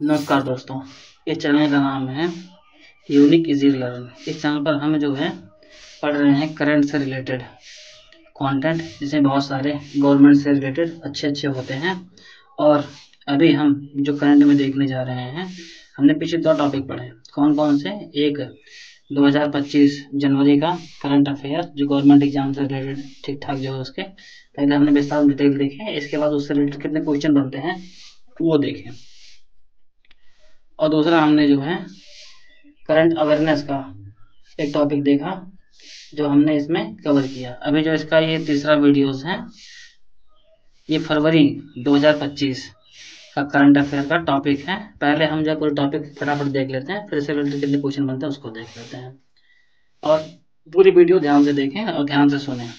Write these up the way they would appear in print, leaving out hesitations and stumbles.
नमस्कार दोस्तों। इस चैनल का नाम है यूनिक इजी लर्न। इस चैनल पर हम जो है पढ़ रहे हैं करंट से रिलेटेड कंटेंट, जिसमें बहुत सारे गवर्नमेंट से रिलेटेड अच्छे होते हैं। और अभी हम जो करंट में देखने जा रहे हैं, हमने पीछे 2 टॉपिक पढ़े। कौन कौन से? एक 2025 जनवरी का करंट अफेयर जो गवर्नमेंट एग्जाम से रिलेटेड ठीक ठाक जो है उसके पहले हमने विस्तार डिटेल देखे। इसके बाद उससे रिलेटेड कितने क्वेश्चन बनते हैं वो देखें। और दूसरा हमने जो है करंट अवेयरनेस का एक टॉपिक देखा जो हमने इसमें कवर किया। अभी जो इसका ये तीसरा वीडियोस है, ये फरवरी 2025 का करंट अफेयर का टॉपिक है। पहले हम जब पूरे टॉपिक फटाफट देख लेते हैं, फिर से रिलेटेड कितने क्वेश्चन बनते हैं उसको देख लेते हैं। और पूरी वीडियो ध्यान से देखें और ध्यान से सुने।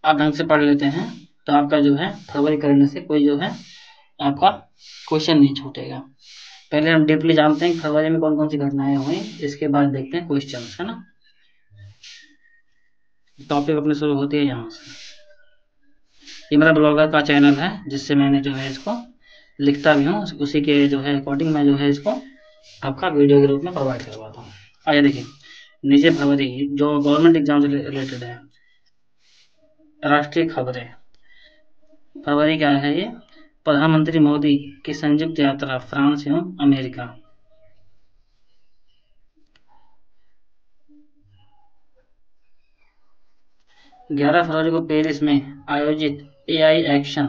आप ढंग से पढ़ लेते हैं तो आपका जो है फरवरी करंट से कोई जो है आपका क्वेश्चन नहीं छूटेगा। पहले हम डीपली जानते हैं फरवरी में कौन कौन सी घटनाएं हुई, इसके बाद देखते हैं क्वेश्चन, है ना। टॉपिक अपने शुरू होती है यहाँ से। ये मेरा ब्लॉगर का चैनल है जिससे मैंने जो है इसको लिखता भी हूँ, उसी के जो है अकॉर्डिंग मैं जो है इसको आपका वीडियो के रूप में प्रोवाइड करवाता हूँ। आइए देखिए, नीचे फरवरी जो गवर्नमेंट एग्जाम से रिलेटेड है, राष्ट्रीय खबरें। फरवरी क्या है ये? प्रधानमंत्री मोदी की संयुक्त यात्रा फ्रांस एवं अमेरिका। 11 फरवरी को पेरिस में आयोजित एआई एक्शन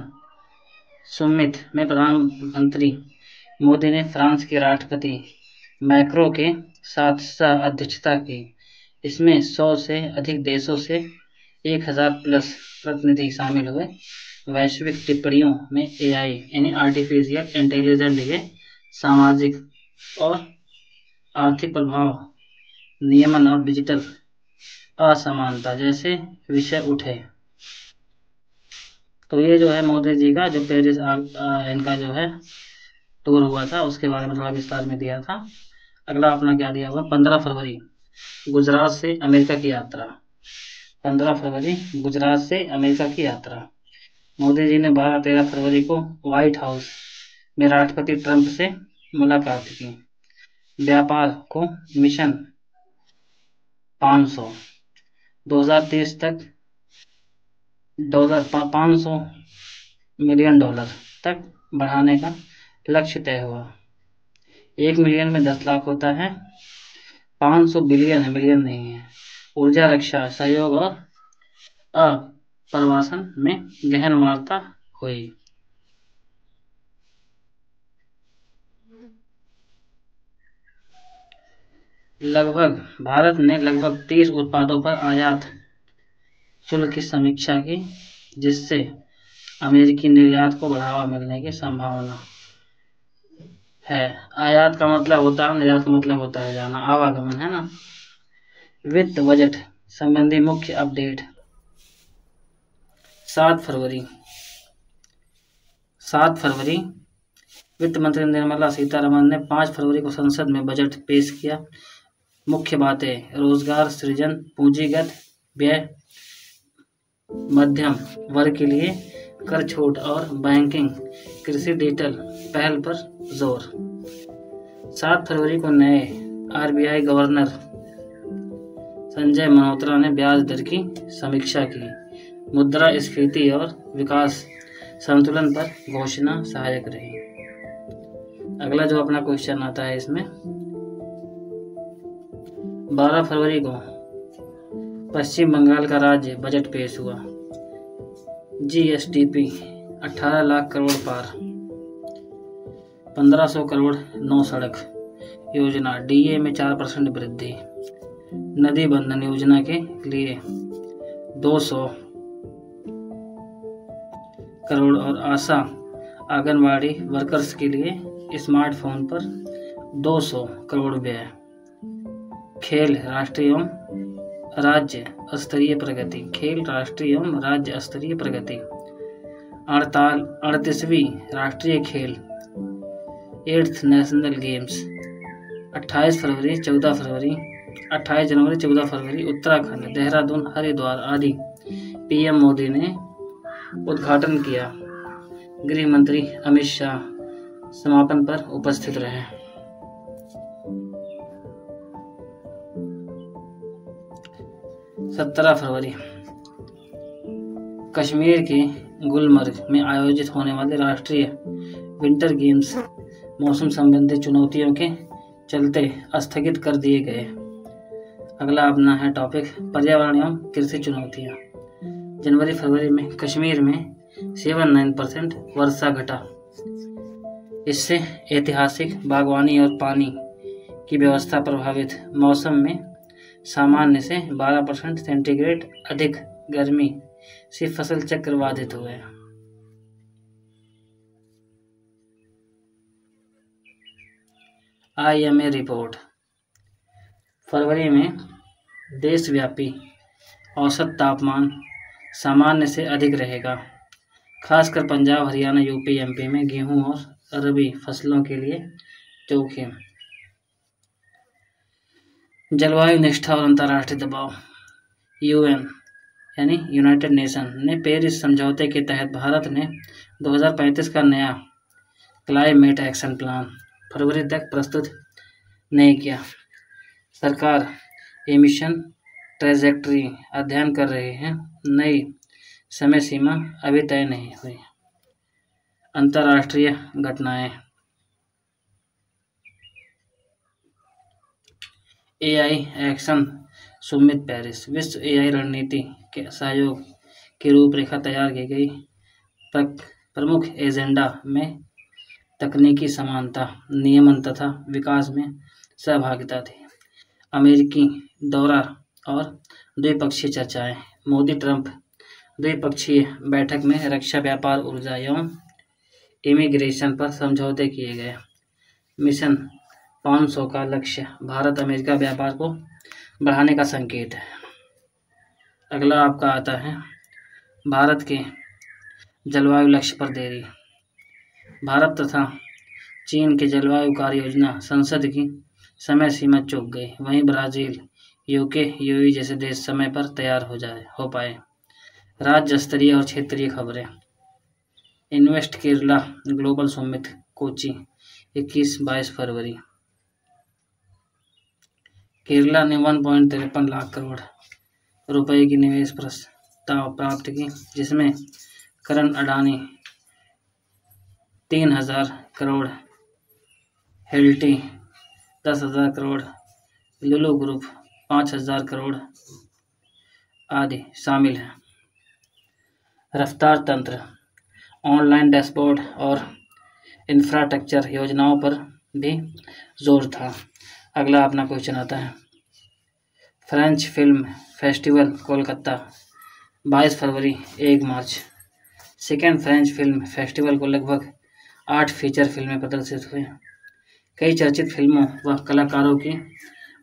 समिट में प्रधानमंत्री मोदी ने फ्रांस के राष्ट्रपति मैक्रो के साथ सह अध्यक्षता की। इसमें 100 से अधिक देशों से 1000 प्लस प्रतिनिधि शामिल हुए। वैश्विक टिप्पणियों में एआई यानी आर्टिफिशियल इंटेलिजेंस के सामाजिक और आर्थिक प्रभाव, नियमन और डिजिटल असमानता जैसे विषय उठे। तो ये जो है मोदी जी का जो पेरिस इनका जो है टूर हुआ था उसके बारे में थोड़ा विस्तार में दिया था। अगला अपना क्या दिया हुआ? 15 फरवरी गुजरात से अमेरिका की यात्रा। 15 फरवरी गुजरात से अमेरिका की यात्रा। मोदी जी ने 12-13 फरवरी को व्हाइट हाउस में राष्ट्रपति ट्रंप से मुलाकात की। व्यापार को मिशन 500 2030 तक $500 मिलियन तक बढ़ाने का लक्ष्य तय हुआ। 1 मिलियन में 10 लाख होता है, 500 बिलियन है, मिलियन नहीं है। ऊर्जा, रक्षा सहयोग और अप्रवासन में गहन वार्ता हुई। भारत ने लगभग 30 उत्पादों पर आयात शुल्क की समीक्षा की, जिससे अमेरिकी निर्यात को बढ़ावा मिलने की संभावना है। आयात का मतलब होता है, निर्यात का मतलब होता है जाना, आवागमन, है ना। वित्त बजट संबंधी मुख्य अपडेट। 7 फरवरी वित्त मंत्री निर्मला सीतारमण ने 5 फरवरी को संसद में बजट पेश किया। मुख्य बातें: रोजगार सृजन, पूंजीगत व्यय, मध्यम वर्ग के लिए कर छूट और बैंकिंग, कृषि, डिजिटल पहल पर जोर। 7 फरवरी को नए आरबीआई गवर्नर संजय मल्होत्रा ने ब्याज दर की समीक्षा की। मुद्रास्फीति और विकास संतुलन पर घोषणा सहायक रही। अगला जो अपना क्वेश्चन आता है इसमें, 12 फरवरी को पश्चिम बंगाल का राज्य बजट पेश हुआ। जीएसडीपी 18 लाख करोड़ पार, 1500 करोड़ नौ सड़क योजना, डीए में 4% वृद्धि, नदी बंधन योजना के लिए 200 करोड़ और आशा आंगनवाड़ी वर्कर्स के लिए स्मार्टफोन पर 200 करोड़ व्यय। खेल राष्ट्रीय एवं राज्य स्तरीय प्रगति, खेल राष्ट्रीय एवं राज्य स्तरीय प्रगति। 38वीं राष्ट्रीय खेल 8th नेशनल गेम्स। 28 जनवरी 14 फरवरी उत्तराखंड, देहरादून, हरिद्वार आदि पीएम मोदी ने उद्घाटन किया। गृह मंत्री अमित शाह समापन पर उपस्थित रहे। 17 फरवरी कश्मीर के गुलमर्ग में आयोजित होने वाले राष्ट्रीय विंटर गेम्स मौसम संबंधी चुनौतियों के चलते स्थगित कर दिए गए। अगला अपना है टॉपिक पर्यावरण एवं कृषि चुनौतियां। जनवरी फरवरी में कश्मीर में 79% वर्षा घटा। इससे ऐतिहासिक बागवानी और पानी की व्यवस्था प्रभावित। मौसम में सामान्य से 12% सेंटीग्रेड अधिक गर्मी से फसल चक्र बाधित हुए। IMA report. फरवरी में देशव्यापी औसत तापमान सामान्य से अधिक रहेगा, खासकर पंजाब, हरियाणा, यूपी, MP में गेहूं और रबी फसलों के लिए जोखिम। जलवायु निष्ठा और अंतर्राष्ट्रीय दबाव। UN यानी यूनाइटेड नेशन ने पेरिस समझौते के तहत भारत ने 2035 का नया क्लाइमेट एक्शन प्लान फरवरी तक प्रस्तुत नहीं किया। सरकार एमिशन ट्रेजेक्ट्री अध्ययन कर रही है। नई समय सीमा अभी तय नहीं हुई। अंतर्राष्ट्रीय घटनाएं। AI action summit Paris. विश्व AI रणनीति के सहयोग की रूपरेखा तैयार की गई। प्रमुख एजेंडा में तकनीकी समानता, नियमन तथा विकास में सहभागिता थी। अमेरिकी दौरा और द्विपक्षीय चर्चाएं। मोदी ट्रंप द्विपक्षीय बैठक में रक्षा, व्यापार, ऊर्जा एवं इमिग्रेशन पर समझौते किए गए। मिशन 500 का लक्ष्य भारत अमेरिका व्यापार को बढ़ाने का संकेत है। अगला आपका आता है भारत के जलवायु लक्ष्य पर देरी। भारत तथा चीन के जलवायु कार्य योजना संसद की समय सीमा चूक गई। वहीं ब्राजील, UK, UAE जैसे देश समय पर तैयार हो पाए। राज्य स्तरीय और क्षेत्रीय खबरें। Invest Kerala global summit Kochi 21-22 फरवरी। केरला ने 1.53 लाख करोड़ रुपए की निवेश प्रस्ताव प्राप्त की, जिसमें करण अडानी 3000 करोड़, हेल्टी 10,000 करोड़, लुलु ग्रुप 5,000 करोड़ आदि शामिल हैं। रफ्तार तंत्र, ऑनलाइन डैशबोर्ड और इंफ्रास्ट्रक्चर योजनाओं पर भी जोर था। अगला अपना क्वेश्चन आता है फ्रेंच फिल्म फेस्टिवल कोलकाता 22 फरवरी 1 मार्च। सेकेंड फ्रेंच फिल्म फेस्टिवल को लगभग 8 फीचर फिल्में प्रदर्शित हुई। कई चर्चित फिल्मों व कलाकारों की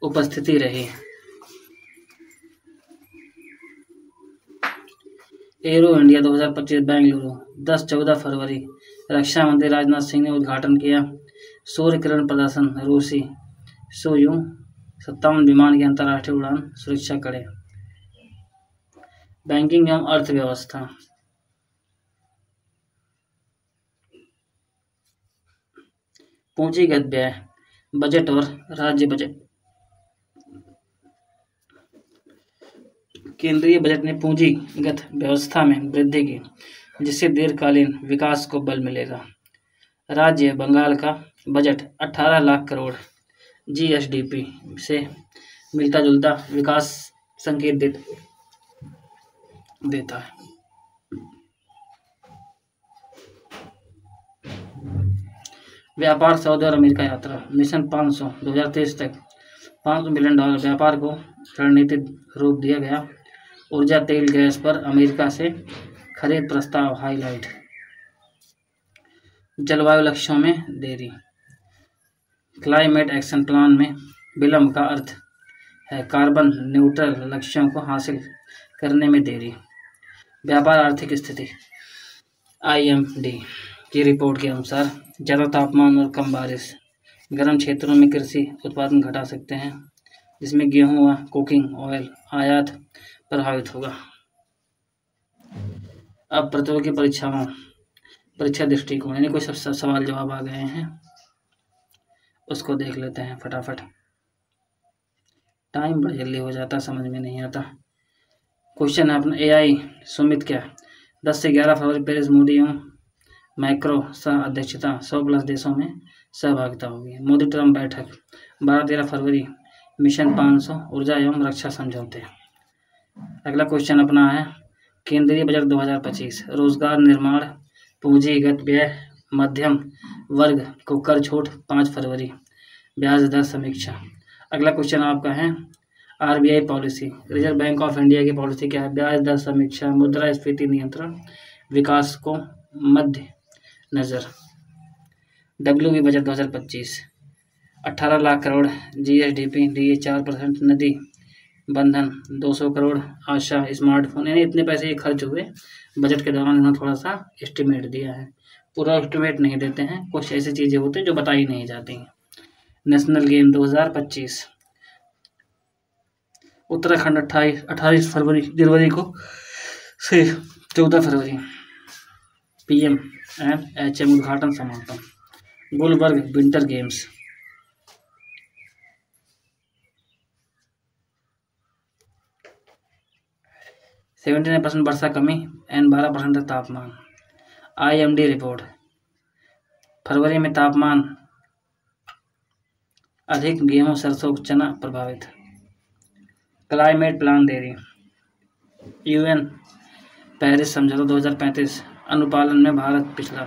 उपस्थिति रही। एरो इंडिया 2025 बेंगलुरु 10-14 फरवरी। रक्षा मंत्री राजनाथ सिंह ने उद्घाटन किया। सूर्य किरण प्रदर्शन। रूसी Su-57 विमान की अंतर्राष्ट्रीय उड़ान सुरक्षा कड़े। बैंकिंग एवं अर्थव्यवस्था। पूंजीगत व्यय, बजट और राज्य बजट। केंद्रीय बजट ने पूंजीगत व्यवस्था में वृद्धि की, जिससे दीर्घकालीन विकास को बल मिलेगा। राज्य बंगाल का बजट 18 लाख करोड़ GSDP से मिलता जुलता विकास संकेत देता है। व्यापार, सऊदी और अमेरिका यात्रा। मिशन 500 2023 तक $500 मिलियन व्यापार को रणनीतिक रूप दिया गया। ऊर्जा, तेल, गैस पर अमेरिका से खरीद प्रस्ताव हाईलाइट। जलवायु लक्ष्यों में देरी। क्लाइमेट एक्शन प्लान में विलंब का अर्थ है कार्बन न्यूट्रल लक्ष्यों को हासिल करने में देरी। व्यापार, आर्थिक स्थिति। IMD की रिपोर्ट के अनुसार ज़्यादा तापमान और कम बारिश गर्म क्षेत्रों में कृषि उत्पादन घटा सकते हैं, जिसमें गेहूं व कुकिंग ऑयल आयात प्रभावित होगा। अब प्रतियोगी परीक्षा दृष्टिकोण, यानी कोई सब सवाल जवाब आ गए हैं, उसको देख लेते हैं फटाफट। टाइम बड़ा जल्दी हो जाता, समझ में नहीं आता। क्वेश्चन है अपना AI सुमित क्या 10 से 11 फरवरी पेरिस मोदी एवं मैक्रो सह अध्यक्षता 100+ देशों में सहभागिता होगी। मोदी ट्रम्प बैठक 12-13 फरवरी मिशन 500 ऊर्जा एवं रक्षा समझौते। अगला क्वेश्चन अपना है केंद्रीय बजट 2025 रोजगार निर्माण पूंजीगत व्यय मध्यम वर्ग को कर छूट 5 फरवरी ब्याज दर समीक्षा। अगला क्वेश्चन आपका है RBI policy, reserve bank of India की पॉलिसी क्या है? ब्याज दर समीक्षा, मुद्रास्फीति नियंत्रण, विकास को मध्य नजर। WB budget 2025 18 lakh crore, GSDP DA 4%, नदी बंधन 200 करोड़, आशा स्मार्टफोन, यानी इतने पैसे ये खर्च हुए बजट के दौरान। इन्होंने थोड़ा सा एस्टिमेट दिया है, पूरा एस्टिमेट नहीं देते हैं, कुछ ऐसी चीज़ें होती हैं जो बताई नहीं जाती हैं। नेशनल गेम 2025 उत्तराखंड 28 जनवरी को से 14 फरवरी PM&HM उद्घाटन समापन। गुलबर्ग विंटर गेम्स 79% वर्षा कमी एंड 12% तापमान। IMD रिपोर्ट, फरवरी में तापमान अधिक, गेहूं सरसों चना प्रभावित। क्लाइमेट प्लान देरी, UN पेरिस समझौता 2035 अनुपालन में भारत पिछड़ा।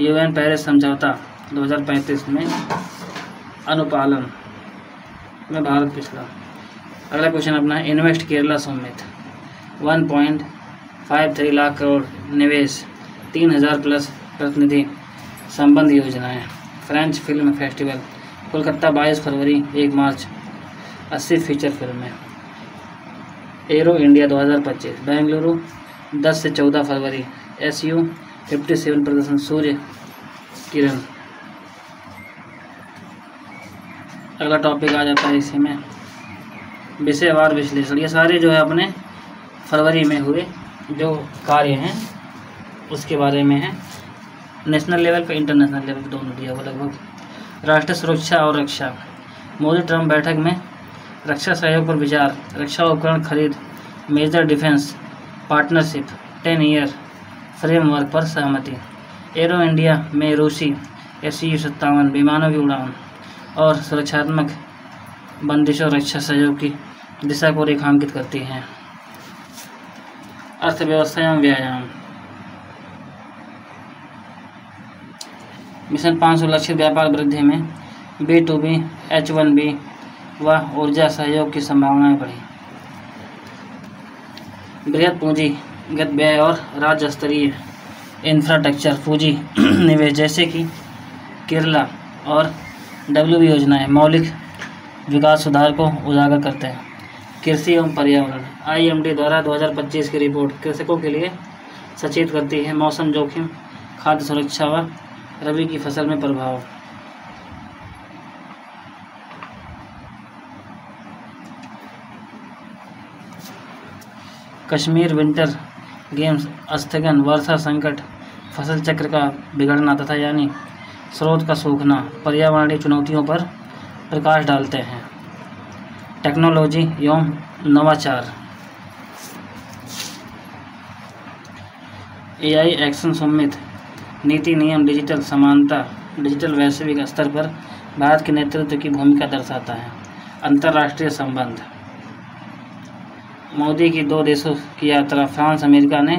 UN पेरिस समझौता 2035 में अनुपालन में भारत पिछड़ा। अगला क्वेश्चन अपना है इन्वेस्ट केरला समिट 1.53 लाख करोड़ निवेश, 3000+ प्रतिनिधि संबंध योजनाएं। फ्रेंच फिल्म फेस्टिवल कोलकाता 22 फरवरी 1 मार्च 80 फीचर फिल्में। एरो इंडिया 2025 बेंगलुरु 10 से 14 फरवरी SU-57 प्रदर्शन सूर्य किरण। अगला टॉपिक आ जाता है इसी में विषयवार विश्लेषण। ये सारे जो है अपने फरवरी में हुए जो कार्य हैं उसके बारे में है, नेशनल लेवल पे इंटरनेशनल लेवल पे दोनों दिया हुआ लगभग। राष्ट्रीय सुरक्षा और रक्षा, मोदी ट्रम्प बैठक में रक्षा सहयोग पर विचार, रक्षा उपकरण खरीद, major defence partnership 10 year framework पर सहमति। एरो इंडिया में रूसी SU-57 विमानों की उड़ान और सुरक्षात्मक बंदिशों रक्षा सहयोग की दिशा को रेखांकित करती हैं। अर्थव्यवस्था एवं व्यायाम, मिशन 500 लक्षित व्यापार वृद्धि में B2B H1B व ऊर्जा सहयोग की संभावनाएं बढ़ी। बृहद पूंजीगत व्यय और राज्य स्तरीय इंफ्रास्ट्रक्चर पूंजी निवेश जैसे कि केरला और WB योजनाएं मौलिक विकास सुधार को उजागर करते हैं। कृषि एवं पर्यावरण, IMD द्वारा 2025 की रिपोर्ट कृषकों के लिए सचेत करती है। मौसम जोखिम, खाद्य सुरक्षा व रबी की फसल में प्रभाव। कश्मीर विंटर गेम्स स्थगन, वर्षा संकट, फसल चक्र का बिगड़ना तथा यानी स्रोत का सूखना पर्यावरणीय चुनौतियों पर प्रकाश डालते हैं। टेक्नोलॉजी एवं नवाचार, AI एक्शन समिट नीति नियम डिजिटल समानता, डिजिटल वैश्विक स्तर पर भारत के नेतृत्व की भूमिका दर्शाता है। अंतर्राष्ट्रीय संबंध, मोदी की 2 देशों की यात्रा, फ्रांस अमेरिका ने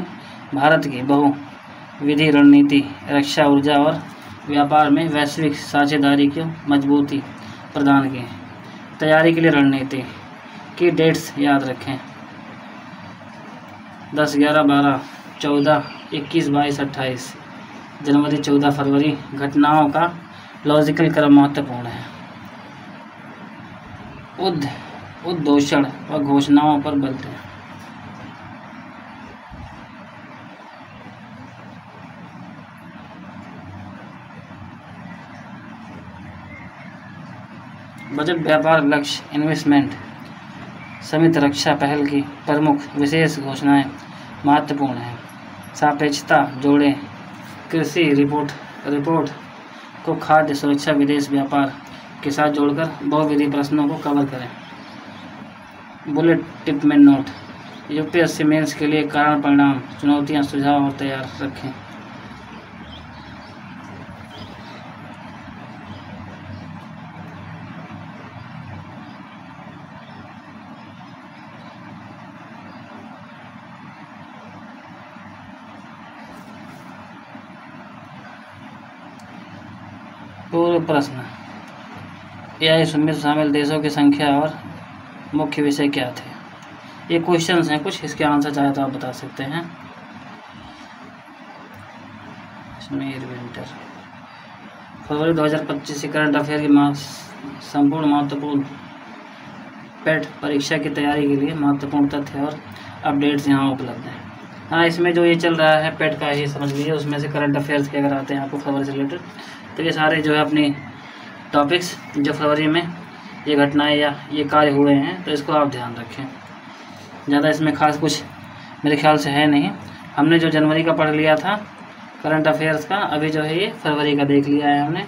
भारत की बहुविधि रणनीति, रक्षा ऊर्जा और व्यापार में वैश्विक साझेदारी को मजबूती प्रदान की। तैयारी के लिए रणनीति की डेट्स याद रखें 10, 11, 12, 14, 21, 22, 28 जनवरी, 14 फरवरी। घटनाओं का लॉजिकल क्रम महत्वपूर्ण है। उद्घोषण व घोषणाओं पर बल दें। बजट व्यापार लक्ष्य इन्वेस्टमेंट समिति रक्षा पहल की प्रमुख विशेष घोषणाएं महत्वपूर्ण हैं। सापेक्षता जोड़ें। कृषि रिपोर्ट को खाद्य सुरक्षा विदेश व्यापार के साथ जोड़कर बहुविधि प्रश्नों को कवर करें। बुलेट टिप में नोट। यूपीएससी मेंस के लिए कारण परिणाम चुनौतियां सुझाव और तैयार रखें। पूर्व प्रश्न, एआई में शामिल देशों की संख्या और मुख्य विषय क्या थे। ये क्वेश्चंस हैं कुछ, इसके आंसर चाहे तो आप बता सकते हैं। कश्मीर विंटर। फरवरी 2025 से करंट अफेयर की संपूर्ण महत्वपूर्ण पेट परीक्षा की तैयारी के लिए महत्वपूर्ण तथ्य और अपडेट्स यहाँ उपलब्ध हैं। हाँ, इसमें जो ये चल रहा है पेट का ही समझ लीजिए, उसमें से करंट अफेयर्स के अगर आते हैं आपको फरवरी से रिलेटेड, तो ये सारे जो है अपनी टॉपिक्स जो फरवरी में ये घटनाएं या ये कार्य हुए हैं, तो इसको आप ध्यान रखें। ज़्यादा इसमें खास कुछ मेरे ख्याल से है नहीं। हमने जो जनवरी का पढ़ लिया था करंट अफेयर्स का, अभी जो है ये फरवरी का देख लिया है हमने।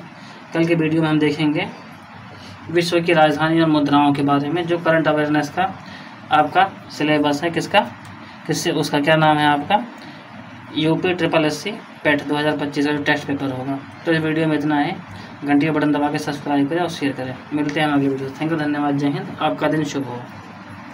कल के वीडियो में हम देखेंगे विश्व की राजधानी और मुद्राओं के बारे में, जो करंट अवेयरनेस का आपका सिलेबस है। किससे उसका क्या नाम है आपका, UPSSC पेट 2025 का जो टेस्ट पेपर होगा। तो इस वीडियो में इतना है। घंटी का बटन दबा के सब्सक्राइब करें और शेयर करें। मिलते हैं अगली वीडियो। थैंक यू, धन्यवाद, जय हिंद। आपका दिन शुभ हो।